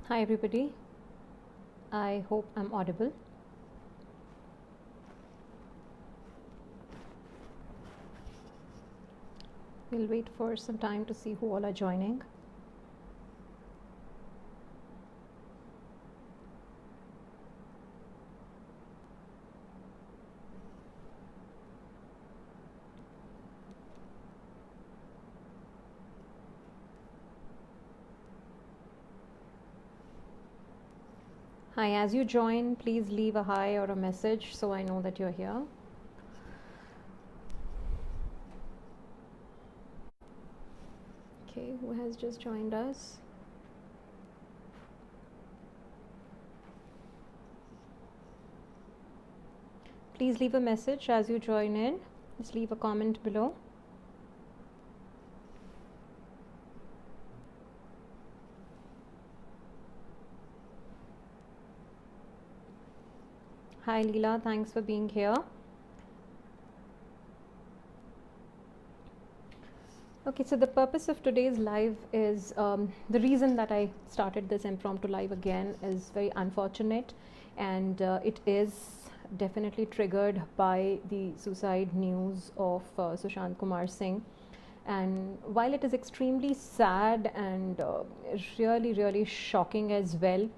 Hi everybody, I hope I'm audible. We'll wait for some time to see who all are joining. Hi, as you join, please leave a hi or a message so I know that you're here. Okay, who has just joined us? Please leave a message as you join in. Just leave a comment below. Hi Leela, thanks for being here. Okay, so the purpose of today's live is the reason that I started this impromptu live again is very unfortunate, and it is definitely triggered by the suicide news of Sushant Kumar Singh. And while it is extremely sad and really shocking as well,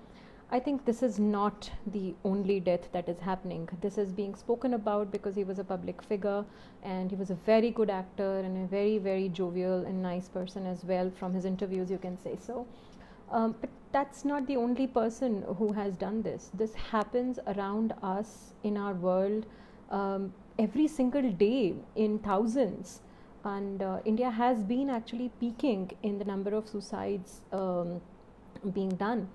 I think this is not the only death that is happening. This is being spoken about because he was a public figure and he was a very good actor and a very jovial and nice person as well. From his interviews, you can say so. But that's not the only person who has done this. This happens around us in our world every single day in thousands. And India has been actually peaking in the number of suicides being done.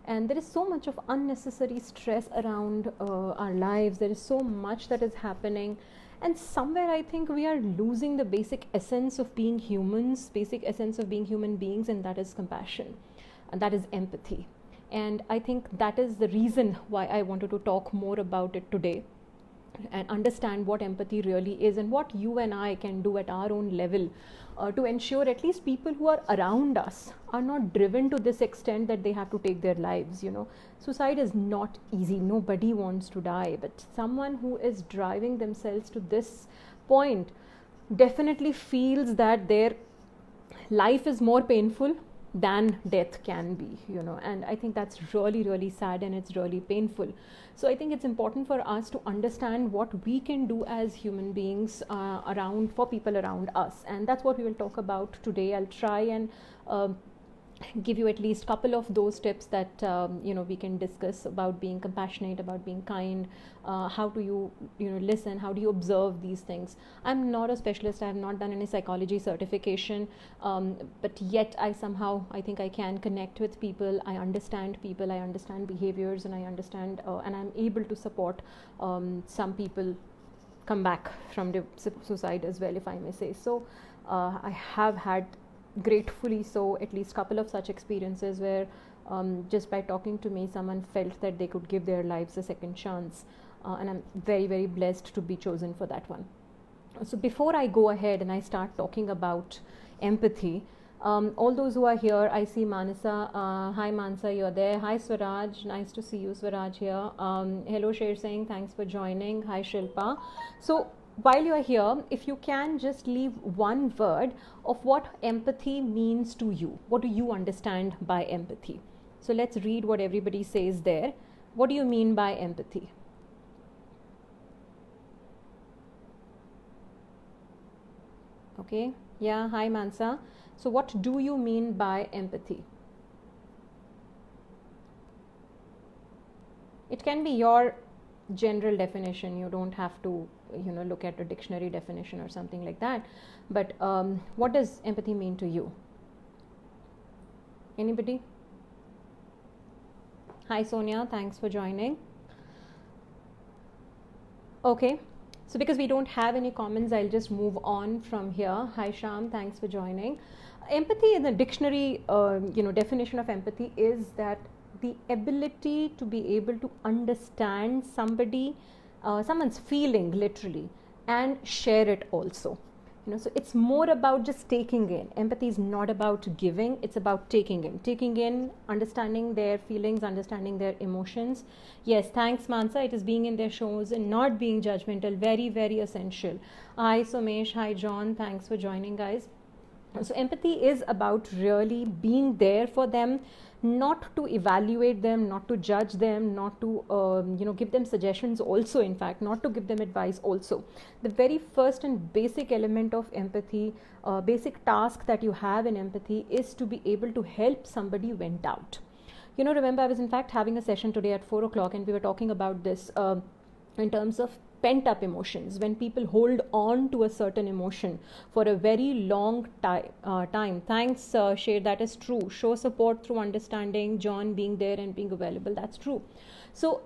And there is so much of unnecessary stress around our lives. There is so much that is happening, and somewhere I think we are losing the basic essence of being humans, basic essence of being human beings, and that is compassion, and that is empathy. And I think that is the reason why I wanted to talk more about it today and understand what empathy really is and what you and I can do at our own level to ensure at least people who are around us are not driven to this extent that they have to take their lives. Suicide is not easy. Nobody wants to die, but someone who is driving themselves to this point definitely feels that their life is more painful than death can be, and I think that's really sad and it's really painful. So I think it's important for us to understand what we can do as human beings around for people around us, and that's what we will talk about today. I'll try and give you at least a couple of those tips that we can discuss about being compassionate, about being kind, how do you listen, how do you observe these things. I'm not a specialist, I have not done any psychology certification, but yet I think I can connect with people, I understand people, I understand behaviors, and I understand and I'm able to support some people come back from the suicide as well, if I may say so. I have had, gratefully so, at least couple of such experiences where just by talking to me someone felt that they could give their lives a second chance, and I'm very blessed to be chosen for that one. So before I go ahead and I start talking about empathy, all those who are here, I see Manasa. Hi Manasa, you're there. Hi Swaraj, nice to see you, Swaraj here. Hello Sher Singh, thanks for joining. Hi Shilpa. So while you are here, if you can just leave one word of what empathy means to you. What do you understand by empathy? So let's read what everybody says there. What do you mean by empathy? Okay, yeah, hi Mansa. So what do you mean by empathy? It can be your general definition. You don't have to look at a dictionary definition or something like that, but what does empathy mean to you? Anybody? Hi Sonia, thanks for joining. Okay, so because we don't have any comments, I'll just move on from here. Hi Sham, thanks for joining. Empathy in the dictionary definition of empathy is that the ability to be able to understand someone's feeling literally, and share it also. So it's more about just taking in. Empathy is not about giving, it's about taking in, understanding their feelings, understanding their emotions. Yes, thanks Mansa, it is being in their shows and not being judgmental, very, very essential. Hi Somesh, hi John, thanks for joining, guys. So empathy is about really being there for them, not to evaluate them, not to judge them, not to give them suggestions also, in fact not to give them advice also. The very first and basic element of empathy, basic task that you have in empathy, is to be able to help somebody vent out. Remember, I was in fact having a session today at 4 o'clock and we were talking about this in terms of pent up emotions. When people hold on to a certain emotion for a very long time. Thanks Sher, that is true. Show support through understanding, John, being there and being available, that's true. So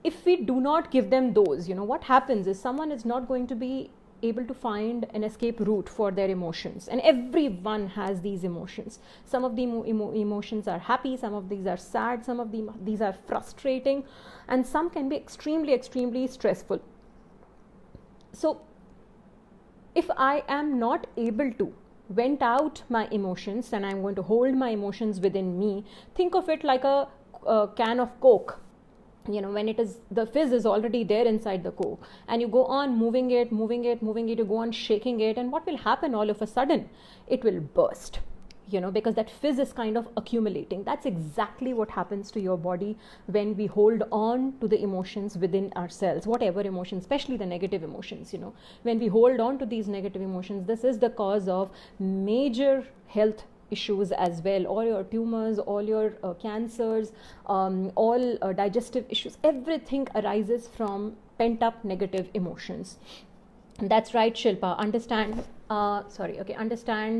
if we do not give them those, what happens is someone is not going to be able to find an escape route for their emotions, and everyone has these emotions. Some of the emotions are happy, some of these are sad, some of these are frustrating, and some can be extremely, extremely stressful. So if I am not able to vent out my emotions, then I'm going to hold my emotions within me. Think of it like a can of Coke. When it is, the fizz is already there inside the Coke, and you go on moving it, you go on shaking it, and what will happen all of a sudden? It will burst. Because that fizz is kind of accumulating. That's exactly what happens to your body when we hold on to the emotions within ourselves, whatever emotions, especially the negative emotions. When we hold on to these negative emotions, this is the cause of major health issues as well. All your tumors, all your cancers, all digestive issues, everything arises from pent up negative emotions. That's right, Shilpa. Understand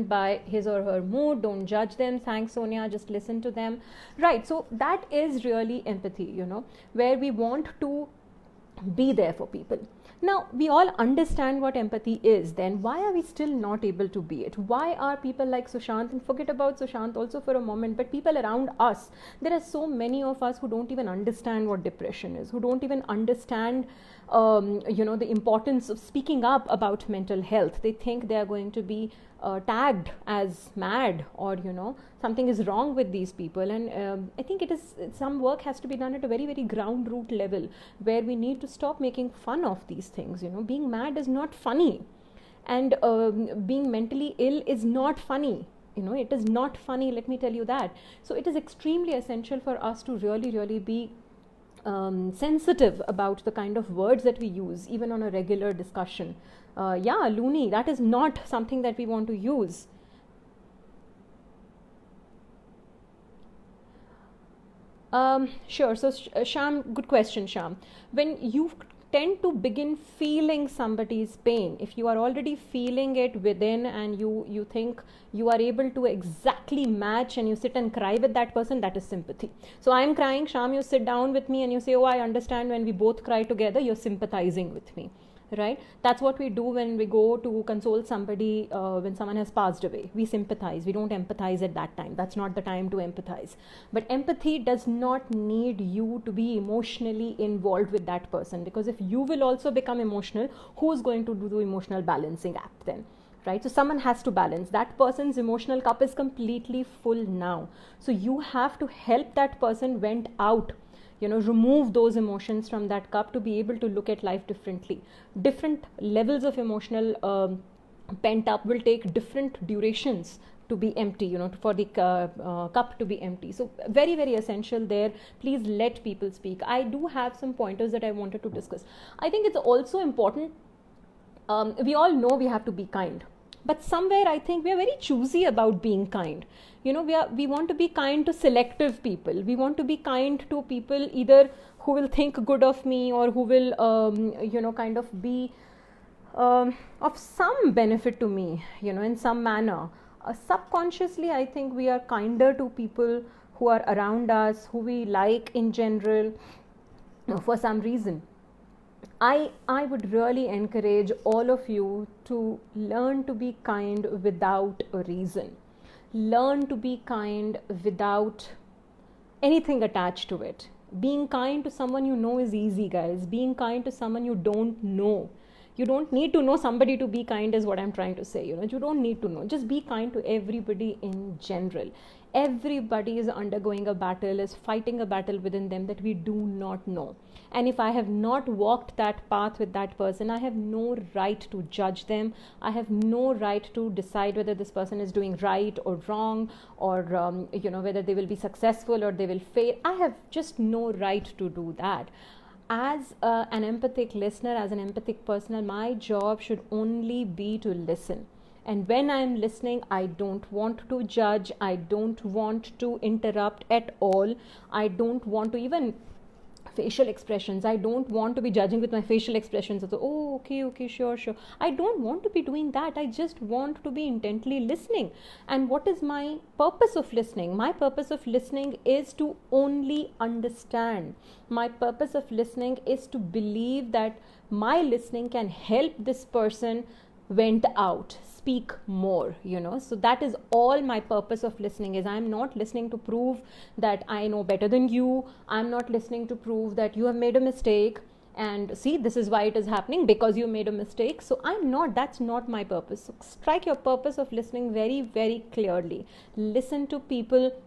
by his or her mood. Don't judge them. Thanks, Sonia. Just listen to them. Right. So that is really empathy, where we want to be there for people. Now, we all understand what empathy is. Then why are we still not able to be it? Why are people like Sushant, and forget about Sushant also for a moment, but people around us, there are so many of us who don't even understand what depression is, who don't even understand the importance of speaking up about mental health. They think they are going to be tagged as mad, or something is wrong with these people. And I think some work has to be done at a very, very ground root level, where we need to stop making fun of these things. Being mad is not funny, and being mentally ill is not funny. It is not funny, let me tell you that. So it is extremely essential for us to really, really be sensitive about the kind of words that we use, even on a regular discussion. Loony, that is not something that we want to use. Sure. So Sham, good question, Sham. When you tend to begin feeling somebody's pain, if you are already feeling it within, and you think you are able to exactly match, and you sit and cry with that person, that is sympathy. So I am crying, Sham, you sit down with me and you say, oh, I understand. When we both cry together, you're sympathizing with me. Right? That's what we do when we go to console somebody when someone has passed away. We sympathize. We don't empathize at that time. That's not the time to empathize. But empathy does not need you to be emotionally involved with that person, because if you will also become emotional, who's going to do the emotional balancing act then? Right? So someone has to balance. That person's emotional cup is completely full now. So you have to help that person vent out, remove those emotions from that cup, to be able to look at life differently. Different levels of emotional pent up will take different durations to be empty, for the cup to be empty. So very, very essential there. Please let people speak. I do have some pointers that I wanted to discuss. I think it's also important. We all know we have to be kind, but somewhere I think we are very choosy about being kind. We want to be kind to selective people. We want to be kind to people either who will think good of me, or who will kind of be of some benefit to me, in some manner. Subconsciously, I think we are kinder to people who are around us, who we like in general, for some reason. I would really encourage all of you to learn to be kind without a reason. Learn to be kind without anything attached to it. Being kind to someone you know is easy, guys. Being kind to someone you don't know, You don't need to know somebody to be kind, is what I'm trying to say. You don't need to know. Just be kind to everybody in general. Everybody is undergoing a battle, is fighting a battle within them that we do not know. And if I have not walked that path with that person, I have no right to judge them. I have no right to decide whether this person is doing right or wrong, or whether they will be successful or they will fail. I have just no right to do that. As an empathic listener, as an empathic person, my job should only be to listen. And when I'm listening, I don't want to judge. I don't want to interrupt at all. I don't want to even facial expressions. I don't want to be judging with my facial expressions. Oh, okay, sure. I don't want to be doing that. I just want to be intently listening. And what is my purpose of listening? My purpose of listening is to only understand. My purpose of listening is to believe that my listening can help this person vent out, speak more. So that is all my purpose of listening is. I'm not listening to prove that I know better than you. I'm not listening to prove that you have made a mistake and see, this is why it is happening, because you made a mistake. So that's not my purpose. So strike your purpose of listening very, very clearly. Listen to people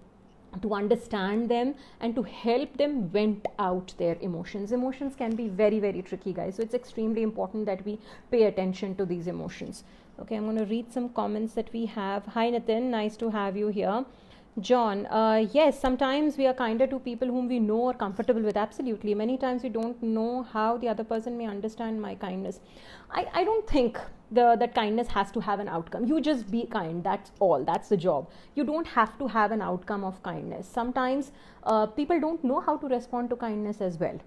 to understand them and to help them vent out their emotions. Emotions can be very, very tricky, guys. So it's extremely important that we pay attention to these emotions. Okay, I'm going to read some comments that we have. Hi Nitin, nice to have you here. John, yes, sometimes we are kinder to people whom we know or comfortable with. Absolutely. Many times we don't know how the other person may understand my kindness. I don't think that kindness has to have an outcome. You just be kind. That's all. That's the job. You don't have to have an outcome of kindness. Sometimes people don't know how to respond to kindness as well.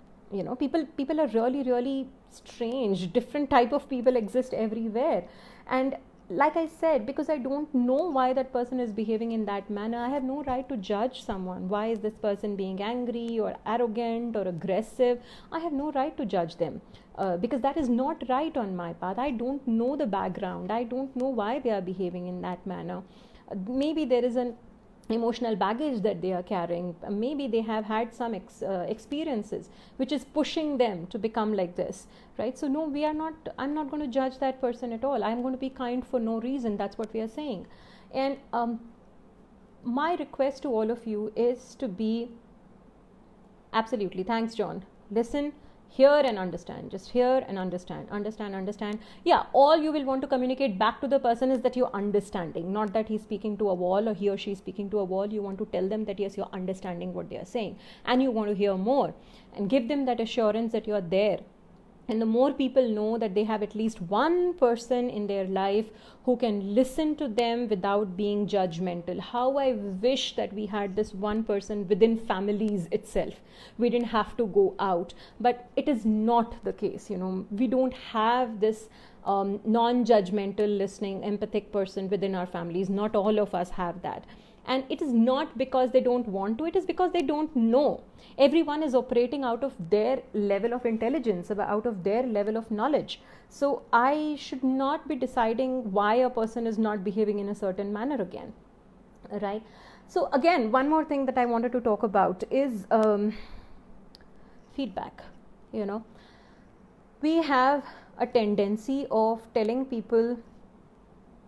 People are really, really strange. Different type of people exist everywhere. And like I said, because I don't know why that person is behaving in that manner, I have no right to judge someone. Why is this person being angry or arrogant or aggressive? I have no right to judge them because that is not right on my path. I don't know the background. I don't know why they are behaving in that manner. Maybe there is an emotional baggage that they are carrying. Maybe they have had some experiences which is pushing them to become like this, right? So no, I'm not going to judge that person at all. I'm going to be kind for no reason. That's what we are saying. And my request to all of you is to be absolutely, thanks John, listen, hear and understand. Just hear and understand. Yeah, all you will want to communicate back to the person is that you're understanding, not that he's speaking to a wall or he or she is speaking to a wall. You want to tell them that yes, you're understanding what they are saying and you want to hear more and give them that assurance that you're there. And the more people know that they have at least one person in their life who can listen to them without being judgmental. How I wish that we had this one person within families itself. We didn't have to go out, but it is not the case. We don't have this non-judgmental, listening, empathic person within our families. Not all of us have that. And it is not because they don't want to, it is because they don't know. Everyone is operating out of their level of intelligence, out of their level of knowledge. So I should not be deciding why a person is not behaving in a certain manner again, right? So again, one more thing that I wanted to talk about is feedback. We have a tendency of telling people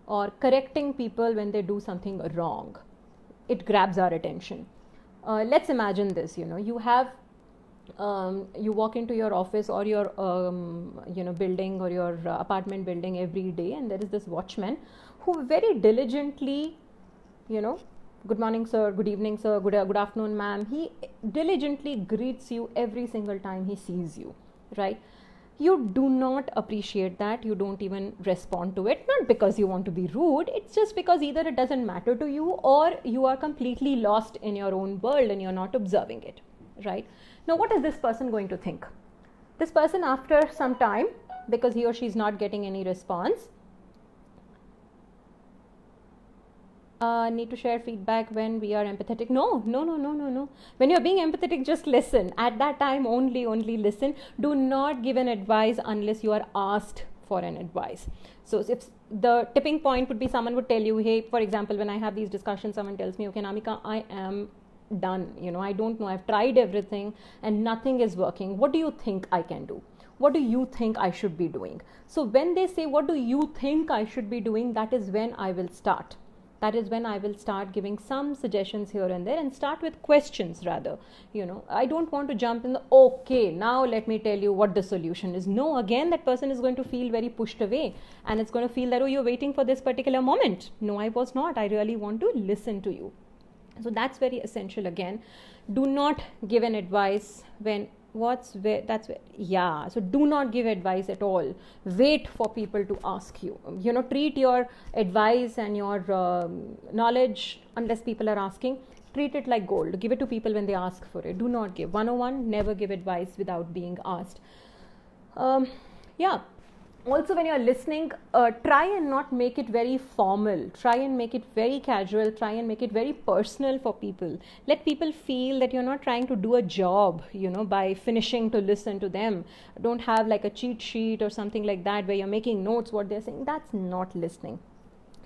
or correcting people when they do something wrong. It grabs our attention. Let's imagine this, you have, you walk into your office or your, building or your apartment building every day, and there is this watchman who very diligently, good morning sir, good evening sir, good afternoon ma'am, he diligently greets you every single time he sees you, right? You do not appreciate that. You don't even respond to it, not because you want to be rude. It's just because either it doesn't matter to you or you are completely lost in your own world and you're not observing it, right? Now, what is this person going to think? This person, after some time, because he or she is not getting any response, need to share feedback when we are empathetic. No. When you're being empathetic, just listen. At that time, only listen. Do not give an advice unless you are asked for an advice. So if the tipping point would be, someone would tell you, hey, for example, when I have these discussions, someone tells me, okay, Namika, I am done. I don't know. I've tried everything and nothing is working. What do you think I can do? what do you think I should be doing? So when they say, what do you think I should be doing, that is when I will start. That is when I will start giving some suggestions here and there, and start with questions rather. I don't want to jump in the, okay, now let me tell you what the solution is. No, again, that person is going to feel very pushed away, and it's going to feel that, oh, you're waiting for this particular moment. No, I was not. I really want to listen to you. So that's very essential. Again, do not give an advice when so do not give advice at all. Wait for people to ask you. Treat your advice and your knowledge, unless people are asking, treat it like gold. Give it to people when they ask for it. Do not give 101. Never give advice without being asked. Also, when you're listening, try and not make it very formal. Try and make it very casual. Try and make it very personal for people. Let people feel that you're not trying to do a job, by finishing to listen to them. Don't have like a cheat sheet or something like that where you're making notes what they're saying. That's not listening.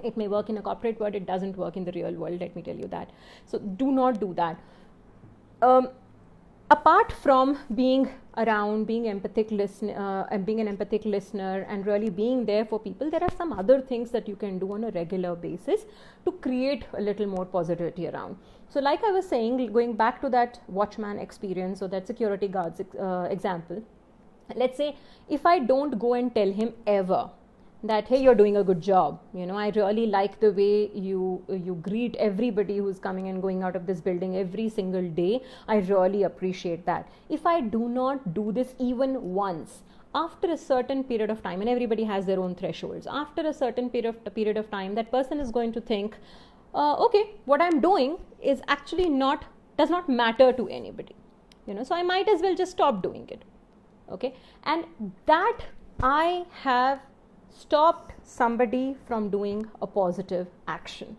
It may work in a corporate world. It doesn't work in the real world. Let me tell you that. So do not do that. Apart from being around, being an empathic listener and really being there for people, there are some other things that you can do on a regular basis to create a little more positivity around. So like I was saying, going back to that watchman experience or that security guard's example, let's say if I don't go and tell him ever that, hey, you're doing a good job, I really like the way you greet everybody who's coming and going out of this building every single day, I really appreciate that. If I do not do this even once, after a certain period of time, and everybody has their own thresholds, after a certain period of time, that person is going to think, okay, what I'm doing is actually does not matter to anybody, so I might as well just stop doing it. Okay, and that I have stopped somebody from doing a positive action.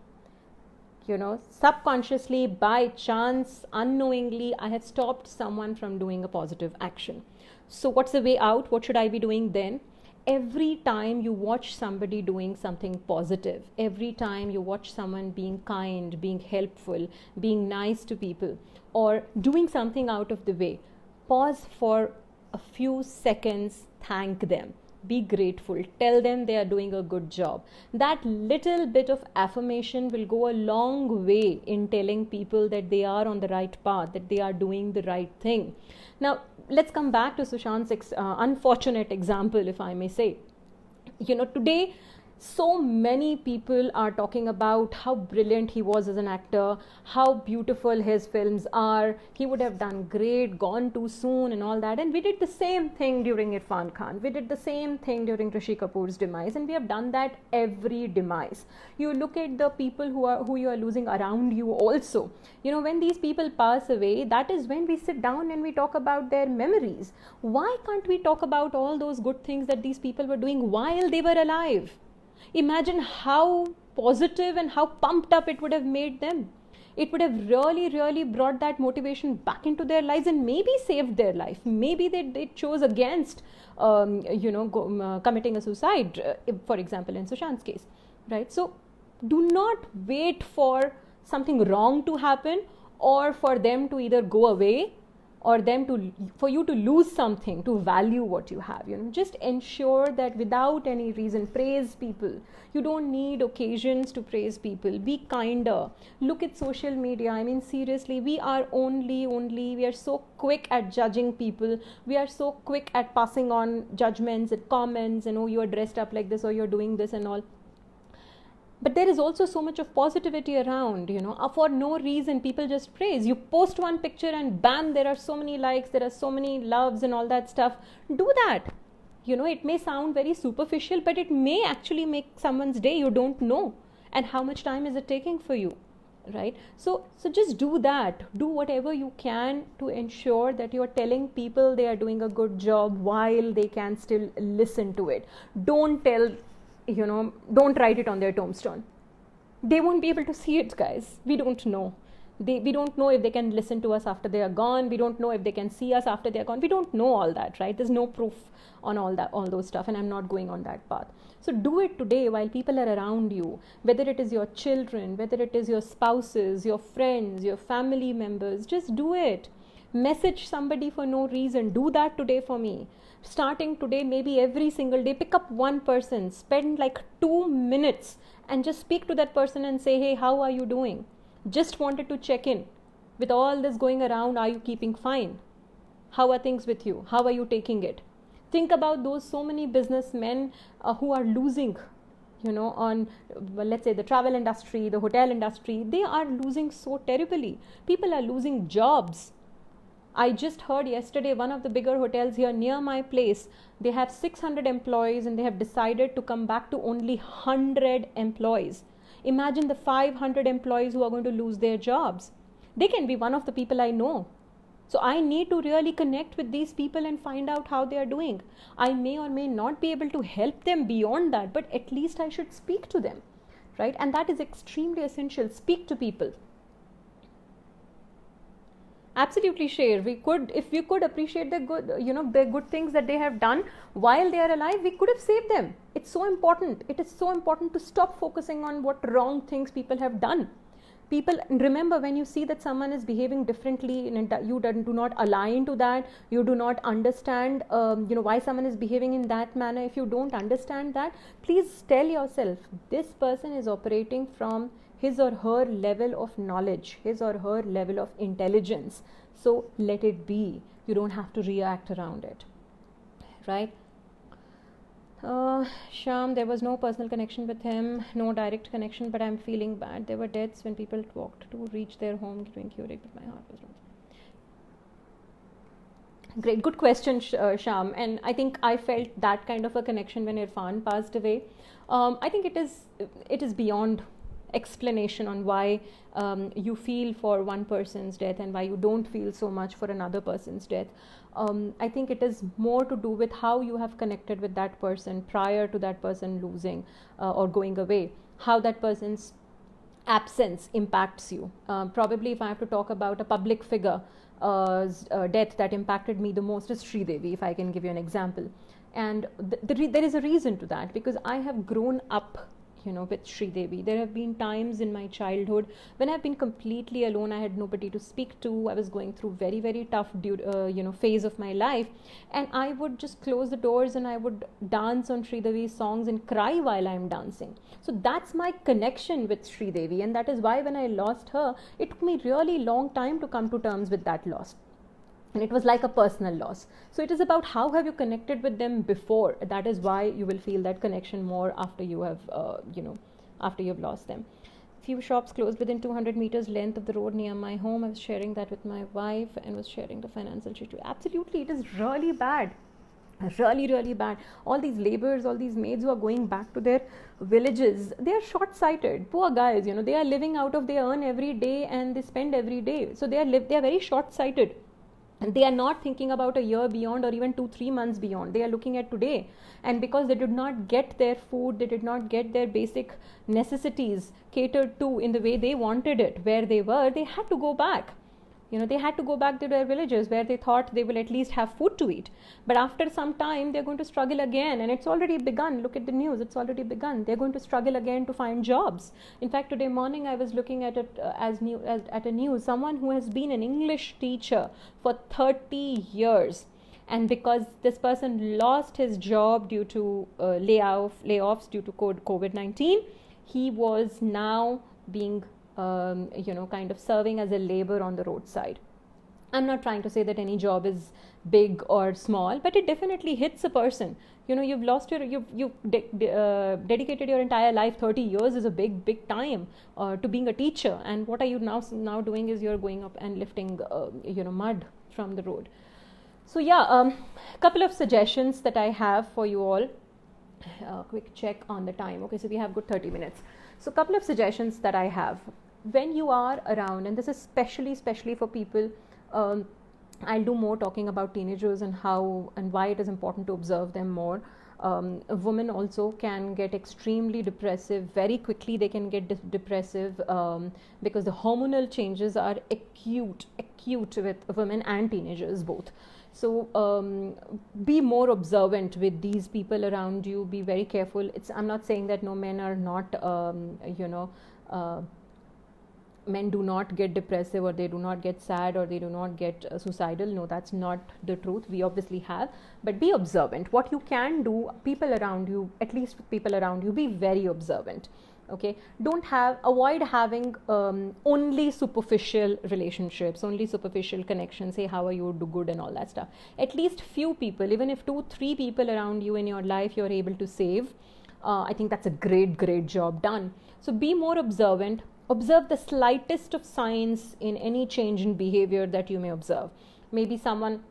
Subconsciously, by chance, unknowingly, I have stopped someone from doing a positive action. So what's the way out? What should I be doing then? Every time you watch somebody doing something positive, every time you watch someone being kind, being helpful, being nice to people, or doing something out of the way, pause for a few seconds, thank them. Be grateful. Tell them they are doing a good job. That little bit of affirmation will go a long way in telling people that they are on the right path, that they are doing the right thing. Now, let's come back to Sushant's unfortunate example, if I may say. Today, so many people are talking about how brilliant he was as an actor, how beautiful his films are, he would have done great, gone too soon and all that. And we did the same thing during Irfan Khan. We did the same thing during Rishi Kapoor's demise, and we have done that every demise. You look at the people who you are losing around you also. When these people pass away, that is when we sit down and we talk about their memories. Why can't we talk about all those good things that these people were doing while they were alive? Imagine how positive and how pumped up it would have made them. It would have really, really brought that motivation back into their lives and maybe saved their life. Maybe they chose against, committing a suicide, for example, in Sushant's case, right? So do not wait for something wrong to happen or for them to either go away or for you to lose something to value what you have. Just ensure that without any reason, praise people. You don't need occasions to praise people. Be kinder. Look at social media. I mean, seriously, we are we are so quick at judging people. We are so quick at passing on judgments and comments and, oh, you are dressed up like this or you're doing this and all. But there is also so much of positivity around, for no reason. People just praise. You post one picture and bam, there are so many likes, there are so many loves and all that stuff. Do that. It may sound very superficial, but it may actually make someone's day. You don't know. And how much time is it taking for you, right? So just do that. Do whatever you can to ensure that you are telling people they are doing a good job while they can still listen to it. Don't write it on their tombstone. They won't be able to see it, guys. We don't know. We don't know if they can listen to us after they are gone. We don't know if they can see us after they are gone. We don't know all that, right? There's no proof on all those stuff, and I'm not going on that path. So do it today while people are around you, whether it is your children, whether it is your spouses, your friends, your family members. Just do it. Message somebody for no reason. Do that today for me. Starting today, maybe every single day, pick up one person, spend like 2 minutes and just speak to that person and say, hey, how are you doing? Just wanted to check in. With all this going around, are you keeping fine? How are things with you? How are you taking it? Think about those so many businessmen who are losing, on, let's say, the travel industry, the hotel industry. They are losing so terribly. People are losing jobs. I just heard yesterday one of the bigger hotels here near my place, they have 600 employees and they have decided to come back to only 100 employees. Imagine the 500 employees who are going to lose their jobs. They can be one of the people I know. So I need to really connect with these people and find out how they are doing. I may or may not be able to help them beyond that, but at least I should speak to them, right? And that is extremely essential. Speak to people. Absolutely, share. If we could appreciate the good, the good things that they have done while they are alive, we could have saved them. It's so important. It is so important to stop focusing on what wrong things people have done. People, remember, when you see that someone is behaving differently, you do not align to that, you do not understand, why someone is behaving in that manner. If you don't understand that, please tell yourself, this person is operating from his or her level of knowledge, his or her level of intelligence. So let it be. You don't have to react around it, right? Sham, there was no personal connection with him, no direct connection, but I'm feeling bad. There were deaths when people walked to reach their home during Curate, but my heart was wrong. Great, good question, Sham. And I think I felt that kind of a connection when Irfan passed away. I think it is beyond explanation on why you feel for one person's death and why you don't feel so much for another person's death. I think it is more to do with how you have connected with that person prior to that person losing or going away, how that person's absence impacts you. Probably if I have to talk about a public figure death that impacted me the most is Sridevi, if I can give you an example. And there is a reason to that, because I have grown up with Sridevi. There have been times in my childhood when I've been completely alone. I had nobody to speak to. I was going through very, very tough, phase of my life. And I would just close the doors and I would dance on Sridevi's songs and cry while I'm dancing. So that's my connection with Sridevi. And that is why when I lost her, it took me really long time to come to terms with that loss. And it was like a personal loss. So it is about how have you connected with them before. That is why you will feel that connection more after you have, after you've lost them. Few shops closed within 200 meters length of the road near my home. I was sharing that with my wife and was sharing the financial situation. Absolutely, it is really bad. Really, really bad. All these laborers, all these maids who are going back to their villages, they are short-sighted. Poor guys, they are living out of their earn every day and they spend every day. So they are very short-sighted. And they are not thinking about a year beyond or even 2-3 months beyond. They are looking at today. And because they did not get their food, they did not get their basic necessities catered to in the way they wanted it, where they were, they had to go back. They had to go back to their villages where they thought they will at least have food to eat. But after some time, they're going to struggle again. And it's already begun. Look at the news. It's already begun. They're going to struggle again to find jobs. In fact, today morning, I was looking at it at a news. Someone who has been an English teacher for 30 years. And because this person lost his job due to layoffs due to COVID-19, he was now being kind of serving as a labor on the roadside. I'm not trying to say that any job is big or small, but it definitely hits a person. You've lost you've dedicated your entire life. 30 years is a big time to being a teacher. And what are you now doing is you're going up and lifting mud from the road. So yeah, couple of suggestions that I have for you all. Quick check on the time. Okay, so we have good 30 minutes. So a couple of suggestions that I have. When you are around, and this is especially for people, I'll do more talking about teenagers and how and why it is important to observe them more. Women also can get extremely depressive very quickly. They can get depressive because the hormonal changes are acute with women and teenagers both. So be more observant with these people around you. Be very careful. I'm not saying that no men are not men do not get depressive, or they do not get sad, or they do not get suicidal. No, that's not the truth. We obviously have, but be observant. What you can do, people around you, at least people around you, be very observant. Okay, avoid having only superficial relationships, only superficial connections. Say how are you, do good and all that stuff. At least few people, even if 2-3 people around you in your life you're able to save, I think that's a great job done. So be more observant. Observe the slightest of signs in any change in behavior that you may observe. Maybe someone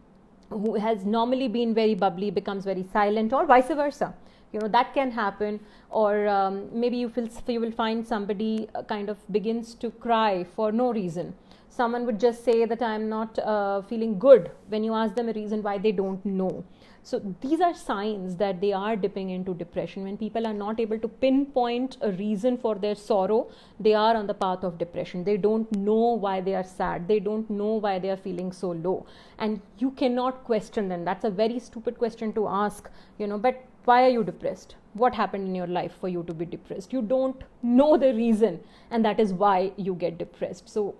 who has normally been very bubbly becomes very silent, or vice versa. That can happen. Or maybe you will find somebody kind of begins to cry for no reason. Someone would just say that I'm not feeling good. When you ask them a reason why, they don't know. So these are signs that they are dipping into depression. When people are not able to pinpoint a reason for their sorrow, they are on the path of depression. They don't know why they are sad. They don't know why they are feeling so low. And you cannot question them. That's a very stupid question to ask, but why are you depressed? What happened in your life for you to be depressed? You don't know the reason, and that is why you get depressed. So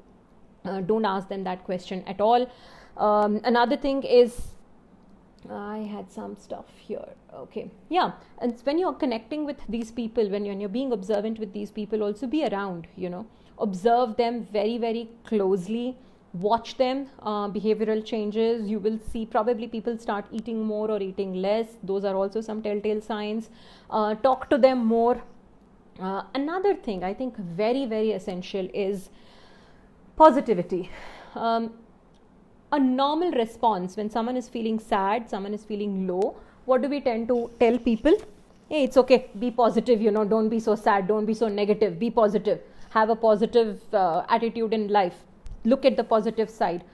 don't ask them that question at all. Another thing is, I had some stuff here. Okay. Yeah. And when you're connecting with these people, when you're being observant with these people, also be around, observe them very closely. Watch them, behavioral changes. You will see probably people start eating more or eating less. Those are also some telltale signs. Talk to them more. Another thing I think very essential is positivity. A normal response when someone is feeling sad, someone is feeling low, what do we tend to tell people? Hey, it's okay, be positive, don't be so sad, don't be so negative, be positive, have a positive attitude in life, look at the positive side.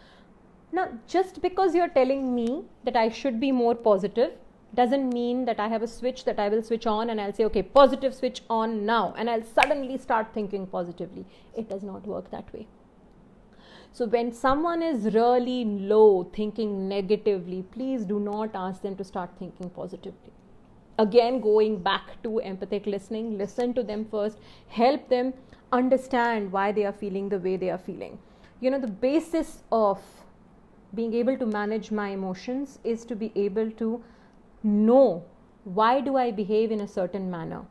Now, just because you're telling me that I should be more positive doesn't mean that I have a switch that I will switch on and I'll say, okay, positive switch on now, and I'll suddenly start thinking positively. It does not work that way. So when someone is really low, thinking negatively, please do not ask them to start thinking positively. Again, going back to empathic listening, listen to them first, help them understand why they are feeling the way they are feeling. The basis of being able to manage my emotions is to be able to know, why do I behave in a certain manner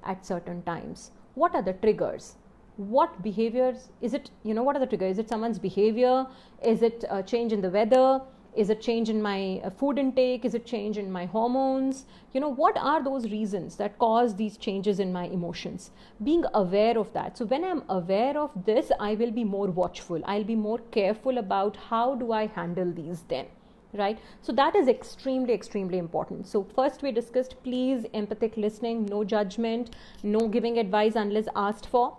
at certain times? What are the triggers? What behaviors is it? What are the triggers? Is it someone's behavior? Is it a change in the weather? Is it change in my food intake? Is it change in my hormones? What are those reasons that cause these changes in my emotions? Being aware of that. So when I'm aware of this, I will be more watchful. I'll be more careful about how do I handle these then. Right? So that is extremely important. So first we discussed, please, empathic listening, no judgment, no giving advice unless asked for.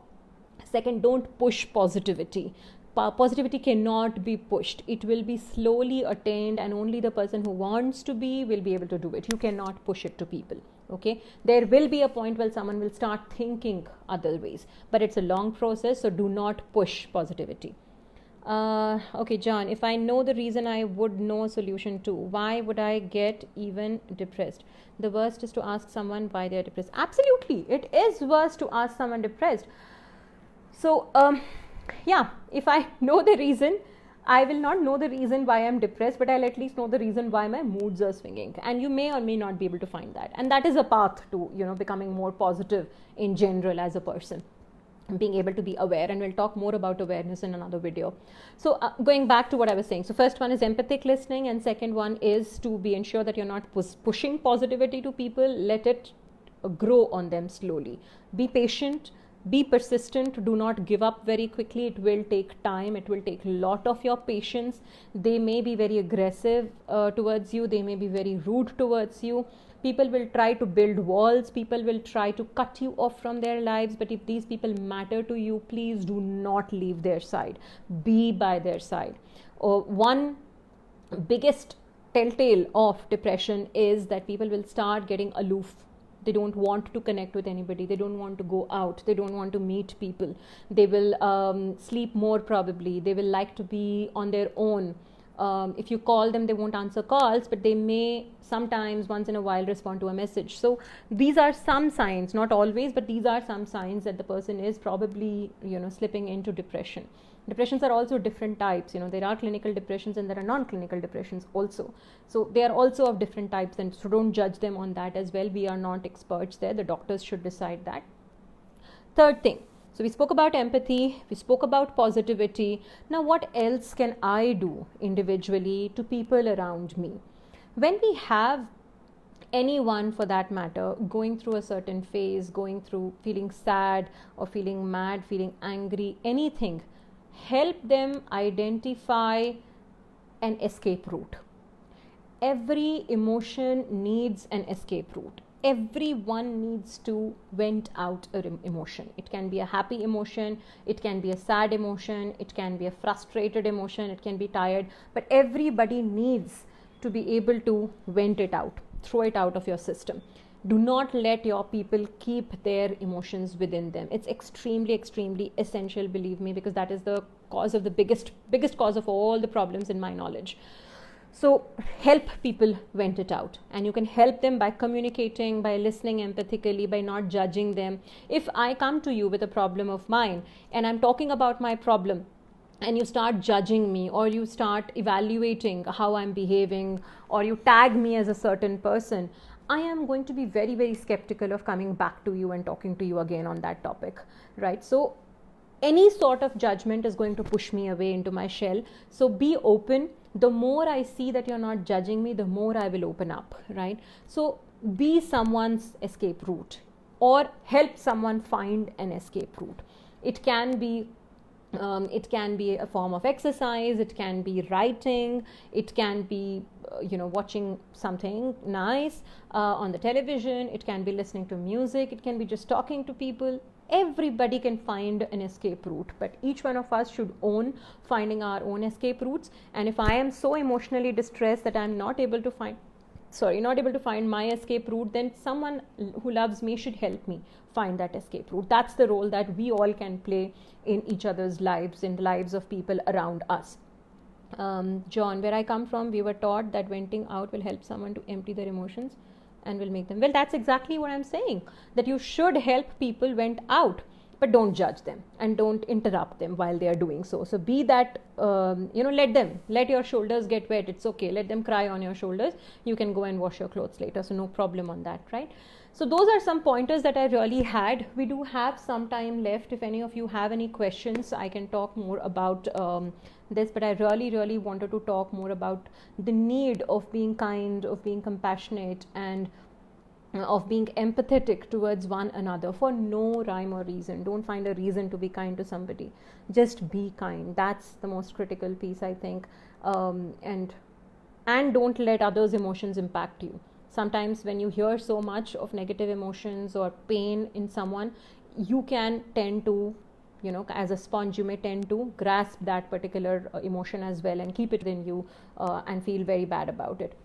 Second, don't push positivity. Positivity cannot be pushed. It will be slowly attained, and only the person who wants to be will be able to do it. You cannot push it to people. Okay, there will be a point where someone will start thinking other ways, but it's a long process, so do not push positivity. Okay, John, if I know the reason, I would know a solution too. Why would I get even depressed? The worst is to ask someone why they're depressed. Absolutely, it is worse to ask someone depressed. So, if I know the reason, I will not know the reason why I'm depressed, but I'll at least know the reason why my moods are swinging. And you may or may not be able to find that. And that is a path to, becoming more positive in general as a person. Being able to be aware, and we'll talk more about awareness in another video. So going back to what I was saying, so first one is empathic listening, and second one is to be ensure that you're not pushing positivity to people. Let it grow on them slowly. Be patient. Be persistent. Do not give up very quickly. It will take time. It will take a lot of your patience. They may be very aggressive towards you. They may be very rude towards you. People will try to build walls. People will try to cut you off from their lives. But if these people matter to you, please do not leave their side. Be by their side. One biggest telltale of depression is that people will start getting aloof. They don't want to connect with anybody. They don't want to go out. They don't want to meet people. They will sleep more probably. They will like to be on their own. If you call them, they won't answer calls, but they may sometimes once in a while respond to a message. So these are some signs, not always, but these are some signs that the person is probably, slipping into depression. Depressions are also different types. There are clinical depressions and there are non-clinical depressions also. So they are also of different types, and so don't judge them on that as well. We are not experts there. The doctors should decide that. Third thing, so we spoke about empathy, we spoke about positivity. Now what else can I do individually to people around me? When we have anyone, for that matter, going through a certain phase, going through feeling sad or feeling mad, feeling angry, anything, help them identify an escape route. Every emotion needs an escape route. Everyone needs to vent out an emotion. It can be a happy emotion, it can be a sad emotion, it can be a frustrated emotion, it can be tired, but everybody needs to be able to vent it out, throw it out of your system. Do not let your people keep their emotions within them. It's extremely, extremely essential, believe me, because that is the cause of the biggest cause of all the problems in my knowledge. So help people vent it out, and you can help them by communicating, by listening empathically, by not judging them. If I come to you with a problem of mine and I'm talking about my problem, and you start judging me, or you start evaluating how I'm behaving, or you tag me as a certain person, I am going to be very, very skeptical of coming back to you and talking to you again on that topic, right? So any sort of judgment is going to push me away into my shell. So be open. The more I see that you're not judging me, the more I will open up, right? So be someone's escape route, or help someone find an escape route. It can be a form of exercise, it can be writing, it can be watching something nice on the television, it can be listening to music, it can be just talking to people. Everybody can find an escape route, but each one of us should own finding our own escape routes. And if I am so emotionally distressed that I'm not able to find my escape route, then someone who loves me should help me find that escape route. That's the role that we all can play in each other's lives, in the lives of people around us. John, where I come from, we were taught that venting out will help someone to empty their emotions and will make them well. That's exactly what I'm saying, that you should help people vent out, but don't judge them and don't interrupt them while they are doing so. So be that, let your shoulders get wet. It's okay. Let them cry on your shoulders. You can go and wash your clothes later. So no problem on that, right? So those are some pointers that I really had. We do have some time left. If any of you have any questions, I can talk more about this, but I really, really wanted to talk more about the need of being kind, of being compassionate, and of being empathetic towards one another for no rhyme or reason. Don't find a reason to be kind to somebody. Just be kind. That's the most critical piece, I think. And don't let others' emotions impact you. Sometimes when you hear so much of negative emotions or pain in someone, you can tend to, as a sponge, you may tend to grasp that particular emotion as well and keep it in you and feel very bad about it.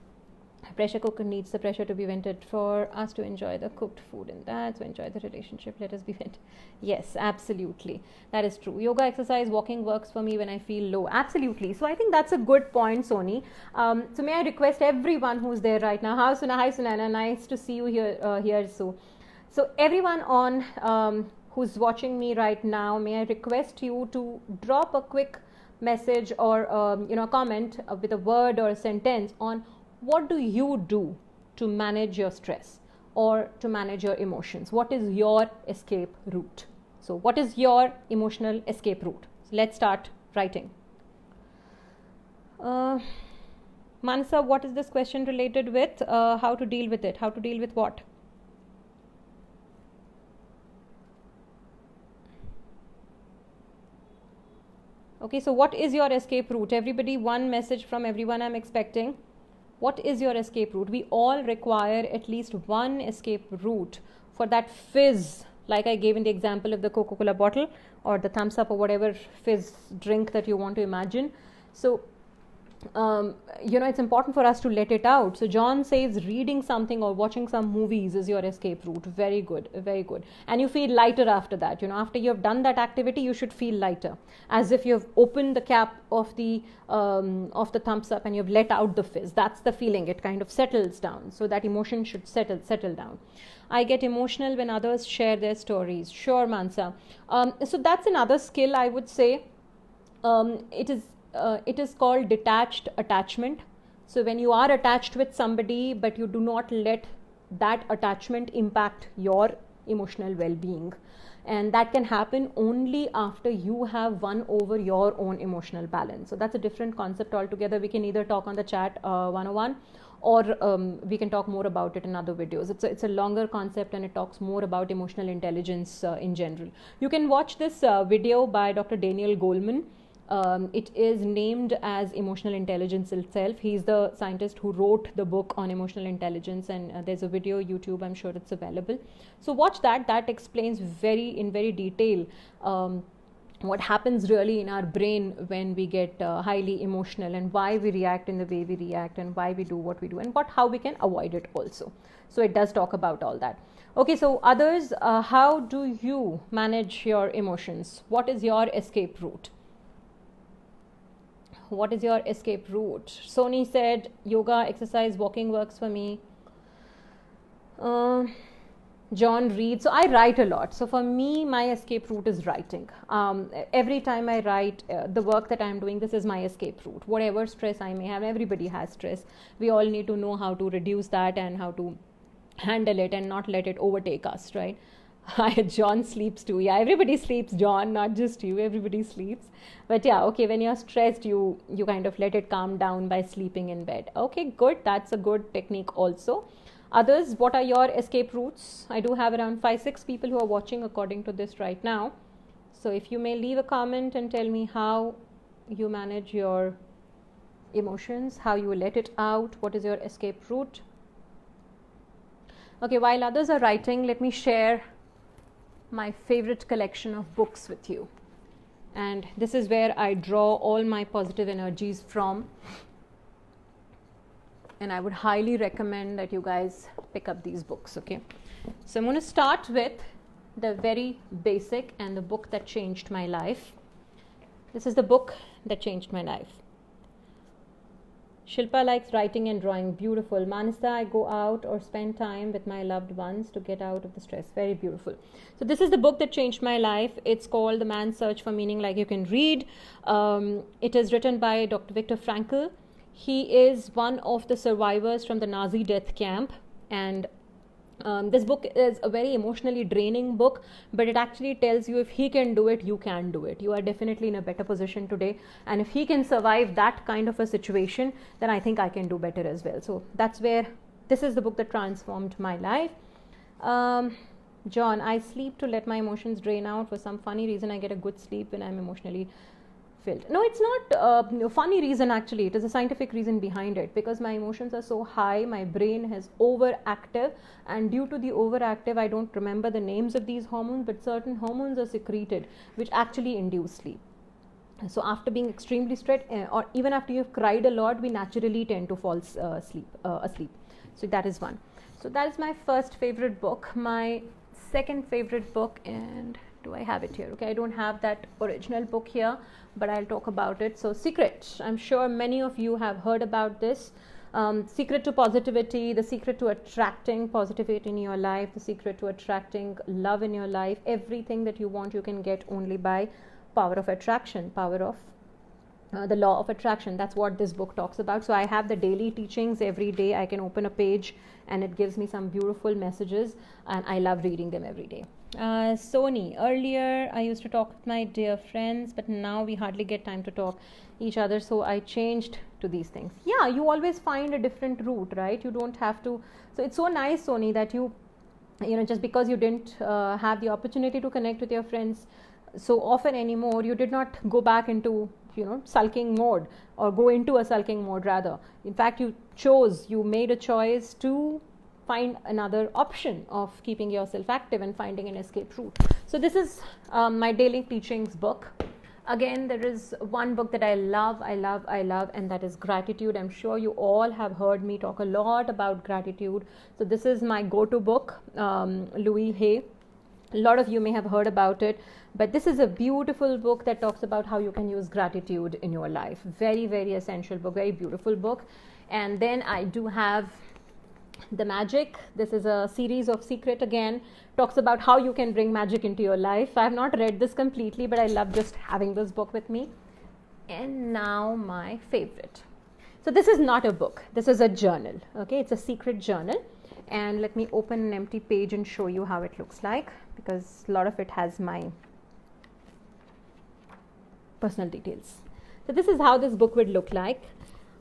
Pressure cooker needs the pressure to be vented for us to enjoy the cooked food, and that, so enjoy the relationship, let us be vented. Yes, absolutely, that is true. Yoga, exercise, walking works for me when I feel low. Absolutely. So I think that's a good point, Soni. So may I request everyone who's there right now. Hi Sunana, nice to see you here. So everyone on who's watching me right now, may I request you to drop a quick message or a comment with a word or a sentence on what do you do to manage your stress or to manage your emotions. What is your escape route? So what is your emotional escape route? So let's start writing. Mansa, what is this question related with? How to deal with it? How to deal with what? Okay, so what is your escape route? Everybody, one message from everyone I'm expecting. What is your escape route? We all require at least one escape route for that fizz, like I gave in the example of the Coca-Cola bottle or the thumbs up or whatever fizz drink that you want to imagine. So it's important for us to let it out. So John says reading something or watching some movies is your escape route. Very good, very good. And you feel lighter after that. After you have done that activity, you should feel lighter, as if you have opened the cap of the thumbs up and you've let out the fizz. That's the feeling. It kind of settles down. So that emotion should settle down. I get emotional when others share their stories. Sure, Mansa. So that's another skill, I would say. It is called detached attachment. So when you are attached with somebody, but you do not let that attachment impact your emotional well-being, and that can happen only after you have won over your own emotional balance. So that's a different concept altogether. We can either talk on the chat 101, or we can talk more about it in other videos. It's a longer concept, and it talks more about emotional intelligence in general. You can watch this video by Dr. Daniel Goleman. It is named as emotional intelligence itself. He's the scientist who wrote the book on emotional intelligence, and there's a video YouTube, I'm sure it's available. So watch that. That explains in very detail what happens really in our brain when we get highly emotional, and why we react in the way we react, and why we do what we do, and how we can avoid it also. So it does talk about all that. Okay, so others, how do you manage your emotions? What is your escape route? What is your escape route? Sony said yoga, exercise, walking works for me. John reads. So I write a lot. So for me, my escape route is writing. Every time I write, the work that I'm doing, this is my escape route. Whatever stress I may have, everybody has stress. We all need to know how to reduce that and how to handle it and not let it overtake us, right? John sleeps too. Yeah, everybody sleeps, John, not just you. Everybody sleeps. But yeah, okay, when you're stressed, you kind of let it calm down by sleeping in bed. Okay, good. That's a good technique also. Others, what are your escape routes? I do have around 5-6 people who are watching according to this right now. So if you may leave a comment and tell me how you manage your emotions, how you let it out, what is your escape route? Okay, while others are writing, let me share my favorite collection of books with you. And this is where I draw all my positive energies from. And I would highly recommend that you guys pick up these books, okay? So I'm going to start with the very basic and the book that changed my life. This is the book that changed my life. Shilpa likes writing and drawing. Beautiful. Manasa, I go out or spend time with my loved ones to get out of the stress. Very beautiful. So this is the book that changed my life. It's called The Man's Search for Meaning. Like you can read. It is written by Dr. Viktor Frankl. He is one of the survivors from the Nazi death camp, and this book is a very emotionally draining book, but it actually tells you if he can do it, you can do it. You are definitely in a better position today, and if he can survive that kind of a situation, then I think I can do better as well. So that's where this is the book that transformed my life. John, I sleep to let my emotions drain out. For some funny reason, I get a good sleep when I'm emotionally filled. No, it's not a funny reason actually. It is a scientific reason behind it, because my emotions are so high, my brain is overactive, and due to the overactive, I don't remember the names of these hormones, but certain hormones are secreted which actually induce sleep. So after being extremely stressed, or even after you've cried a lot, we naturally tend to fall asleep. So that is one. So that is my first favorite book. My second favorite book, and do I have it here? Okay, I don't have that original book here, but I'll talk about it. So Secret, I'm sure many of you have heard about this. Secret to positivity, the secret to attracting positivity in your life, the secret to attracting love in your life. Everything that you want, you can get only by power of attraction, power of the law of attraction. That's what this book talks about. So I have the daily teachings every day. I can open a page and it gives me some beautiful messages, and I love reading them every day. Sony, earlier I used to talk with my dear friends, but now we hardly get time to talk each other, so I changed to these things. Yeah, you always find a different route, right? You don't have to. So it's so nice, Sony, that you know, just because you didn't have the opportunity to connect with your friends so often anymore, you did not go back into, you know, sulking mode, or go into a sulking mode rather. In fact, you made a choice to find another option of keeping yourself active and finding an escape route. So this is my daily teachings book. Again, there is one book that I love, and that is Gratitude. I'm sure you all have heard me talk a lot about gratitude. So this is my go-to book, Louis Hay. A lot of you may have heard about it, but this is a beautiful book that talks about how you can use gratitude in your life. Very, very essential book, very beautiful book. And then I do have The Magic. This is a series of Secret, again talks about how you can bring magic into your life. I have not read this completely, but I love just having this book with me. And now my favorite. So this is not a book, this is a journal. Okay, it's a secret journal. And let me open an empty page and show you how it looks like, because a lot of it has my personal details. So this is how this book would look like.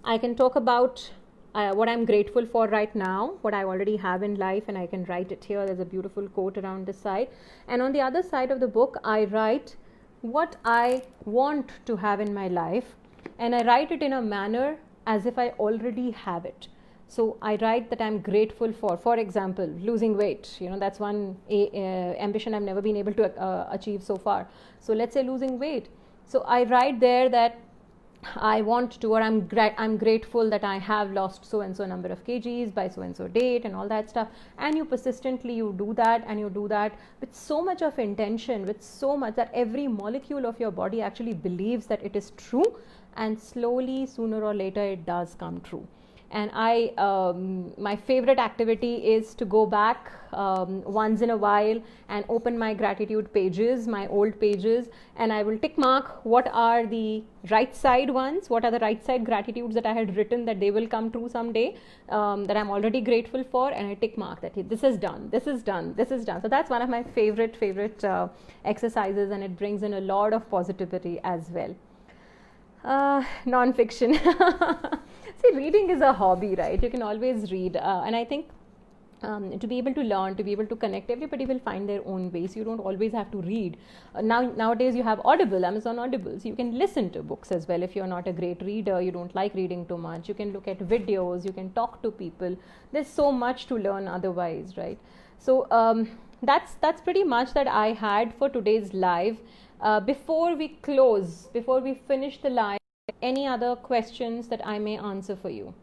I can talk about what I'm grateful for right now, what I already have in life, and I can write it here. There's a beautiful quote around this side. And on the other side of the book, I write what I want to have in my life, and I write it in a manner as if I already have it. So I write that I'm grateful for example, losing weight. That's one ambition I've never been able to achieve so far. So let's say losing weight. So I write there that I want to, or I'm grateful that I have lost so and so number of kgs by so and so date, and all that stuff. And you persistently do that, and you do that with so much of intention, with so much that every molecule of your body actually believes that it is true, and slowly, sooner or later, it does come true. And my favorite activity is to go back once in a while and open my gratitude pages, my old pages, and I will tick mark what are the right side ones, what are the right side gratitudes that I had written that they will come true someday, that I'm already grateful for, and I tick mark that this is done, this is done, this is done. So that's one of my favorite exercises, and it brings in a lot of positivity as well. Non-fiction. See, reading is a hobby, right? You can always read, and I think to be able to learn, to be able to connect, everybody will find their own ways. You don't always have to read. Nowadays you have Audible, Amazon Audible, so you can listen to books as well. If you're not a great reader, you don't like reading too much, you can look at videos, you can talk to people. There's so much to learn otherwise, right? So that's pretty much that I had for today's live. Before we close, before we finish the live, any other questions that I may answer for you?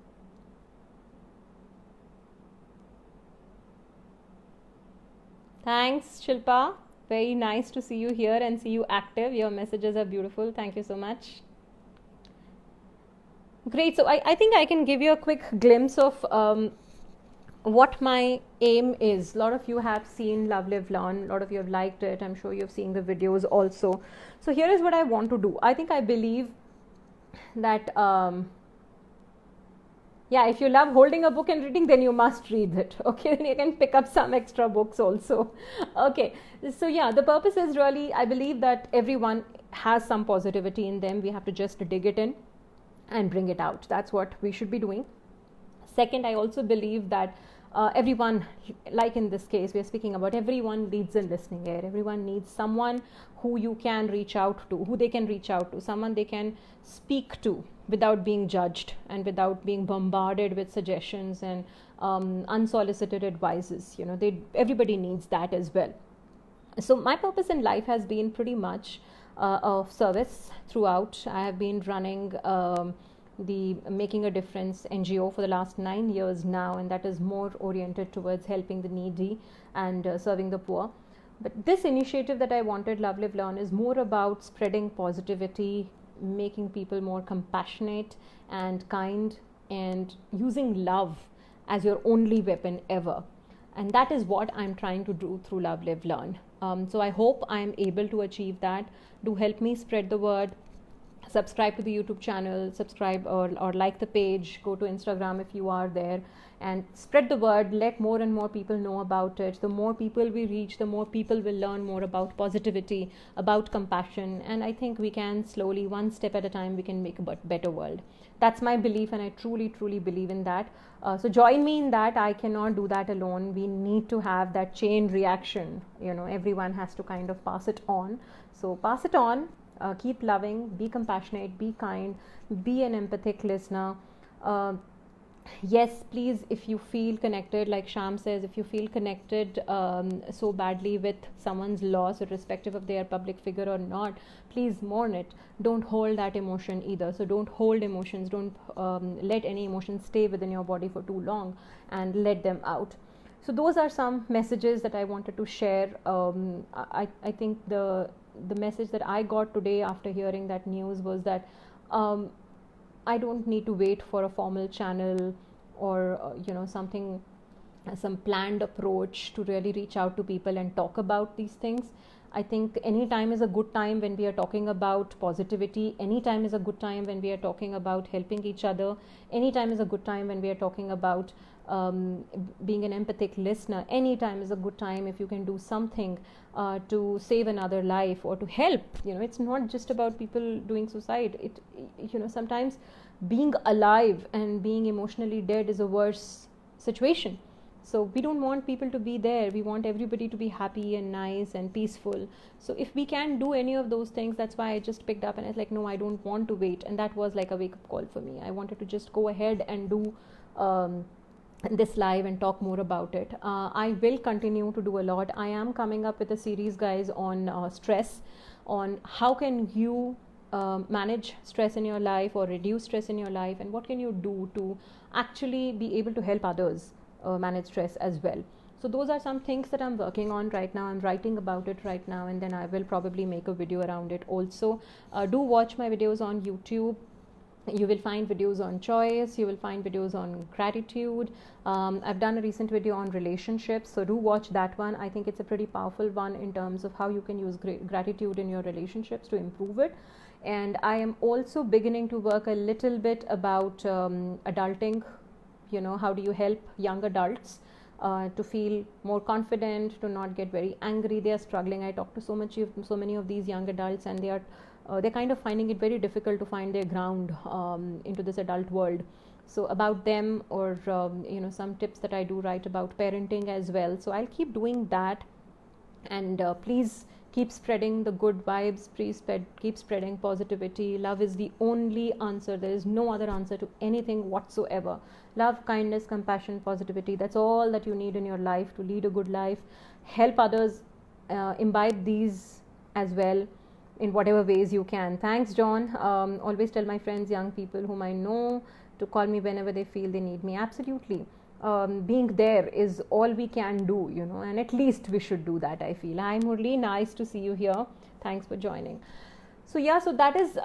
Thanks, Shilpa. Very nice to see you here and see you active. Your messages are beautiful. Thank you so much. Great. So I think I can give you a quick glimpse of what my aim is. A lot of you have seen Love, Live, Learn. A lot of you have liked it. I'm sure you've seen the videos also. So here is what I want to do. I believe that if you love holding a book and reading, then you must read it. Okay, then you can pick up some extra books also. Okay, so the purpose is really, I believe that everyone has some positivity in them. We have to just dig it in and bring it out. That's what we should be doing. Second, I also believe that everyone, like in this case, we are speaking about, everyone needs a listening ear. Everyone needs someone who you can reach out to, who they can reach out to, someone they can speak to without being judged and without being bombarded with suggestions and unsolicited advices. Everybody needs that as well. So my purpose in life has been pretty much of service throughout. I have been running the Making a Difference NGO for the last 9 years now, and that is more oriented towards helping the needy and serving the poor. But this initiative that I wanted, Love, Live, Learn, is more about spreading positivity, making people more compassionate and kind, and using love as your only weapon ever. And that is what I'm trying to do through Love, Live, Learn. So I hope I'm able to achieve that. Do help me spread the word. Subscribe to the YouTube channel, subscribe or like the page, go to Instagram if you are there, and spread the word. Let more and more people know about it. The more people we reach, the more people will learn more about positivity, about compassion, and I think we can slowly, one step at a time, we can make a better world. That's my belief, and I truly believe in that. So join me in that. I cannot do that alone. We need to have that chain reaction. Everyone has to kind of pass it on. So pass it on. Keep loving, be compassionate, be kind, be an empathic listener. yes, please, if you feel connected, like Sham says, if you feel connected so badly with someone's loss, irrespective of their public figure or not, please mourn it. Don't hold that emotion either. So don't hold emotions. Don't let any emotions stay within your body for too long, and let them out. So those are some messages that I wanted to share. I think the message that I got today after hearing that news was that um, I don't need to wait for a formal channel or something, some planned approach to really reach out to people and talk about these things. I think any time is a good time when we are talking about positivity. Any time is a good time when we are talking about helping each other. Any time is a good time when we are talking about being an empathic listener. Any time is a good time if you can do something to save another life or to help. It's not just about people doing suicide. Sometimes being alive and being emotionally dead is a worse situation. So we don't want people to be there. We want everybody to be happy and nice and peaceful. So if we can do any of those things, that's why I just picked up and I was like, no, I don't want to wait. And that was like a wake-up call for me. I wanted to just go ahead and do this live and talk more about it. I will continue to do a lot. I am coming up with a series, guys, on stress, on how can you manage stress in your life or reduce stress in your life, and what can you do to actually be able to help others manage stress as well. So those are some things that I'm working on right now. I'm writing about it right now, and then I will probably make a video around it also. Do watch my videos on YouTube. You will find videos on choice, you will find videos on gratitude. I've done a recent video on relationships, so do watch that one. I think it's a pretty powerful one in terms of how you can use gratitude in your relationships to improve it. And I am also beginning to work a little bit about adulting. How do you help young adults to feel more confident, to not get very angry. They are struggling. I talk to so many of these young adults, and they're kind of finding it very difficult to find their ground into this adult world. So about them, or some tips that I do write about parenting as well. So I'll keep doing that, and please keep spreading the good vibes. Please keep spreading positivity. Love is the only answer. There is no other answer to anything whatsoever. Love, kindness, compassion, positivity, that's all that you need in your life to lead a good life. Help others imbibe these as well in whatever ways you can. Thanks, John. Always tell my friends, young people whom I know, to call me whenever they feel they need me. Absolutely. Being there is all we can do, and at least we should do that, I feel. Hi Murli, nice to see you here. Thanks for joining. So that is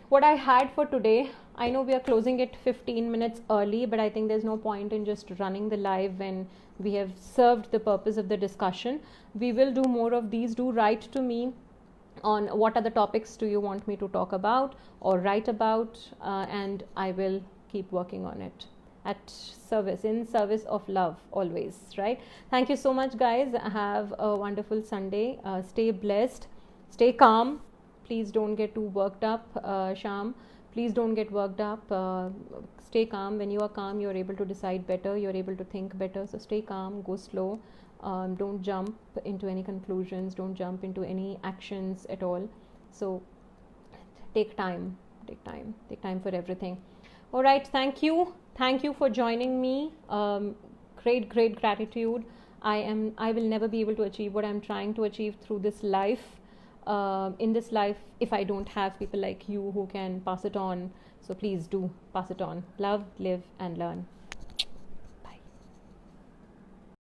what I had for today. I know we are closing it 15 minutes early, but I think there's no point in just running the live when we have served the purpose of the discussion. We will do more of these. Do write to me on what are the topics do you want me to talk about or write about, and I will keep working on it in service of love always, right? Thank you so much, guys. Have a wonderful Sunday. Stay blessed, stay calm. Please don't get too worked up. Sham, please don't get worked up. Stay calm. When you are calm, you're able to decide better, you're able to think better. So stay calm, go slow. Don't jump into any conclusions, don't jump into any actions at all. So take time for everything. All right, thank you for joining me. Great gratitude. I will never be able to achieve what I'm trying to achieve through this life, in this life, if I don't have people like you who can pass it on. So please do pass it on. Love, live and learn.